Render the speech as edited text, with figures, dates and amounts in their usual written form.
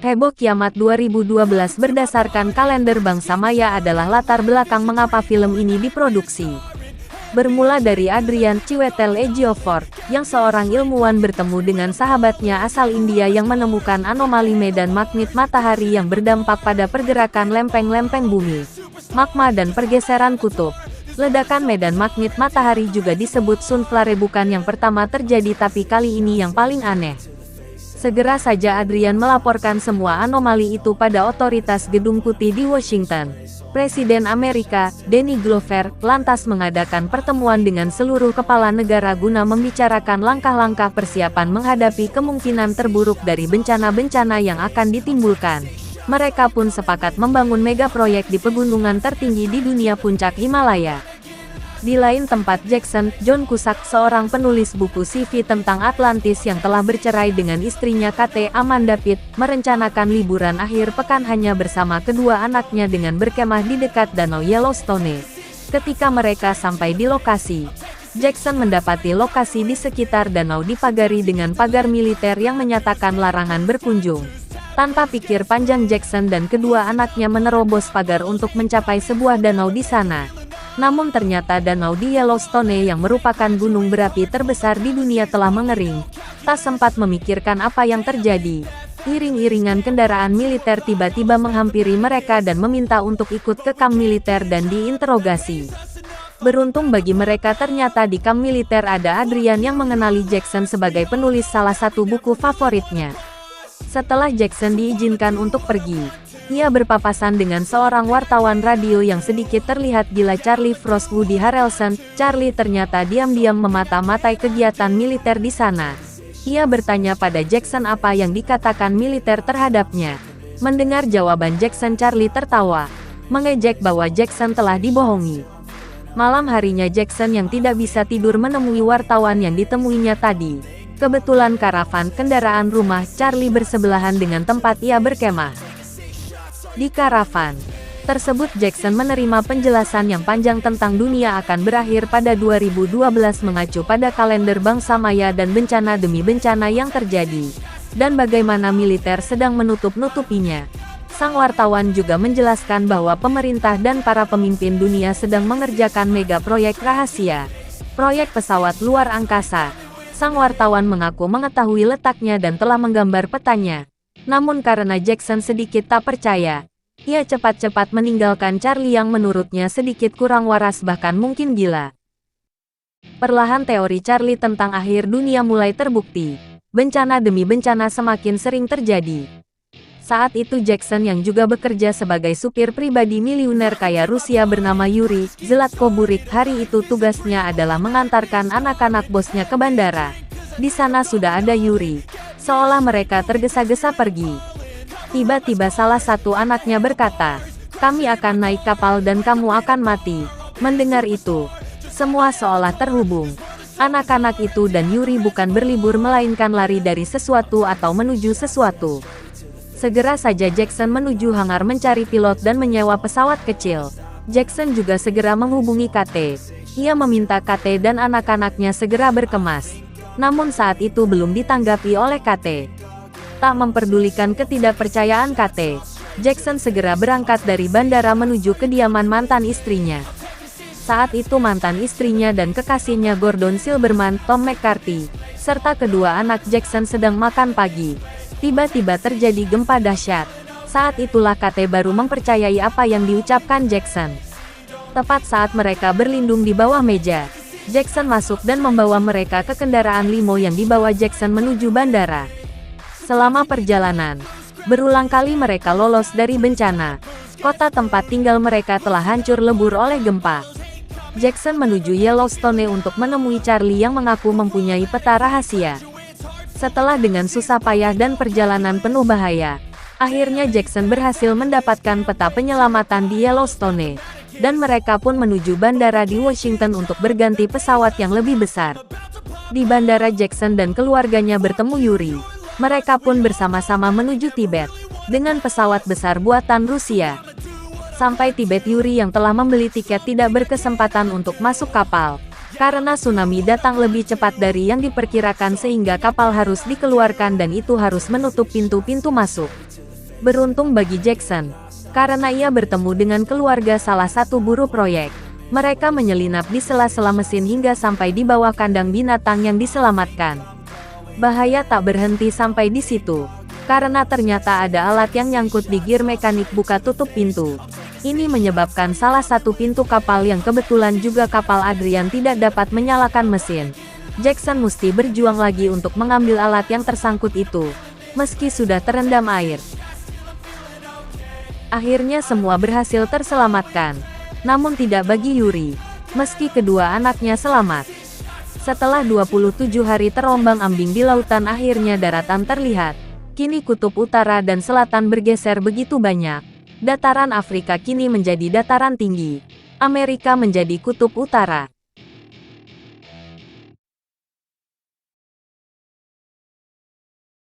Heboh Kiamat 2012 berdasarkan kalender Bangsa Maya adalah latar belakang mengapa film ini diproduksi. Bermula dari Adrian Chiwetel Ejiofor, yang seorang ilmuwan bertemu dengan sahabatnya asal India yang menemukan anomali medan magnet matahari yang berdampak pada pergerakan lempeng-lempeng bumi, magma dan pergeseran kutub. Ledakan medan magnet matahari juga disebut sunflare, bukan yang pertama terjadi tapi kali ini yang paling aneh. Segera saja Adrian melaporkan semua anomali itu pada otoritas Gedung Putih di Washington. Presiden Amerika, Danny Glover, lantas mengadakan pertemuan dengan seluruh kepala negara guna membicarakan langkah-langkah persiapan menghadapi kemungkinan terburuk dari bencana-bencana yang akan ditimbulkan. Mereka pun sepakat membangun mega proyek di pegunungan tertinggi di dunia, puncak Himalaya. Di lain tempat, Jackson, John Cusack, seorang penulis buku sci-fi tentang Atlantis yang telah bercerai dengan istrinya Kate Amanda Pitt, merencanakan liburan akhir pekan hanya bersama kedua anaknya dengan berkemah di dekat Danau Yellowstone. Ketika mereka sampai di lokasi, Jackson mendapati lokasi di sekitar danau dipagari dengan pagar militer yang menyatakan larangan berkunjung. Tanpa pikir panjang, Jackson dan kedua anaknya menerobos pagar untuk mencapai sebuah danau di sana. Namun ternyata danau di Yellowstone yang merupakan gunung berapi terbesar di dunia telah mengering. Tak sempat memikirkan apa yang terjadi, iring-iringan kendaraan militer tiba-tiba menghampiri mereka dan meminta untuk ikut ke kamp militer dan diinterogasi. Beruntung bagi mereka, ternyata di kamp militer ada Adrian yang mengenali Jackson sebagai penulis salah satu buku favoritnya. Setelah Jackson diizinkan untuk pergi, ia berpapasan dengan seorang wartawan radio yang sedikit terlihat gila, Charlie Frost Woody Harrelson. Charlie ternyata diam-diam memata-matai kegiatan militer di sana. Ia bertanya pada Jackson apa yang dikatakan militer terhadapnya. Mendengar jawaban Jackson, Charlie tertawa, mengejek bahwa Jackson telah dibohongi. Malam harinya Jackson yang tidak bisa tidur menemui wartawan yang ditemuinya tadi. Kebetulan karavan kendaraan rumah Charlie bersebelahan dengan tempat ia berkemah. Di karavan tersebut, Jackson menerima penjelasan yang panjang tentang dunia akan berakhir pada 2012 mengacu pada kalender Bangsa Maya dan bencana demi bencana yang terjadi, dan bagaimana militer sedang menutup-nutupinya. Sang wartawan juga menjelaskan bahwa pemerintah dan para pemimpin dunia sedang mengerjakan mega proyek rahasia, proyek pesawat luar angkasa. Sang wartawan mengaku mengetahui letaknya dan telah menggambar petanya. Namun karena Jackson sedikit tak percaya, ia cepat-cepat meninggalkan Charlie yang menurutnya sedikit kurang waras, bahkan mungkin gila. Perlahan teori Charlie tentang akhir dunia mulai terbukti. Bencana demi bencana semakin sering terjadi. Saat itu Jackson yang juga bekerja sebagai supir pribadi miliuner kaya Rusia bernama Yuri Zlatko-Burik, hari itu tugasnya adalah mengantarkan anak-anak bosnya ke bandara. Di sana sudah ada Yuri. Seolah mereka tergesa-gesa pergi. Tiba-tiba salah satu anaknya berkata, "Kami akan naik kapal dan kamu akan mati." Mendengar itu, semua seolah terhubung. Anak-anak itu dan Yuri bukan berlibur melainkan lari dari sesuatu atau menuju sesuatu. Segera saja Jackson menuju hangar mencari pilot dan menyewa pesawat kecil. Jackson juga segera menghubungi Kate. Ia meminta Kate dan anak-anaknya segera berkemas. Namun saat itu belum ditanggapi oleh Kate. Tak memperdulikan ketidakpercayaan Kate, Jackson segera berangkat dari bandara menuju kediaman mantan istrinya. Saat itu mantan istrinya dan kekasihnya Gordon Silberman, Tom McCarthy, serta kedua anak Jackson sedang makan pagi. Tiba-tiba terjadi gempa dahsyat. Saat itulah Kate baru mempercayai apa yang diucapkan Jackson. Tepat saat mereka berlindung di bawah meja, Jackson masuk dan membawa mereka ke kendaraan limo yang dibawa Jackson menuju bandara. Selama perjalanan, berulang kali mereka lolos dari bencana. Kota tempat tinggal mereka telah hancur lebur oleh gempa. Jackson menuju Yellowstone untuk menemui Charlie yang mengaku mempunyai peta rahasia. Setelah dengan susah payah dan perjalanan penuh bahaya, akhirnya Jackson berhasil mendapatkan peta penyelamatan di Yellowstone, dan mereka pun menuju bandara di Washington untuk berganti pesawat yang lebih besar. Di bandara, Jackson dan keluarganya bertemu Yuri. Mereka pun bersama-sama menuju Tibet dengan pesawat besar buatan Rusia. Sampai Tibet, Yuri yang telah membeli tiket tidak berkesempatan untuk masuk kapal. Karena tsunami datang lebih cepat dari yang diperkirakan sehingga kapal harus dikeluarkan dan itu harus menutup pintu-pintu masuk. Beruntung bagi Jackson, karena ia bertemu dengan keluarga salah satu buruh proyek. Mereka menyelinap di sela-sela mesin hingga sampai di bawah kandang binatang yang diselamatkan. Bahaya tak berhenti sampai di situ, karena ternyata ada alat yang nyangkut di gear mekanik buka tutup pintu. Ini menyebabkan salah satu pintu kapal yang kebetulan juga kapal Adrian tidak dapat menyalakan mesin. Jackson mesti berjuang lagi untuk mengambil alat yang tersangkut itu, meski sudah terendam air. Akhirnya semua berhasil terselamatkan. Namun tidak bagi Yuri, meski kedua anaknya selamat. Setelah 27 hari terombang-ambing di lautan, akhirnya daratan terlihat. Kini kutub utara dan selatan bergeser begitu banyak. Dataran Afrika kini menjadi dataran tinggi. Amerika menjadi kutub utara.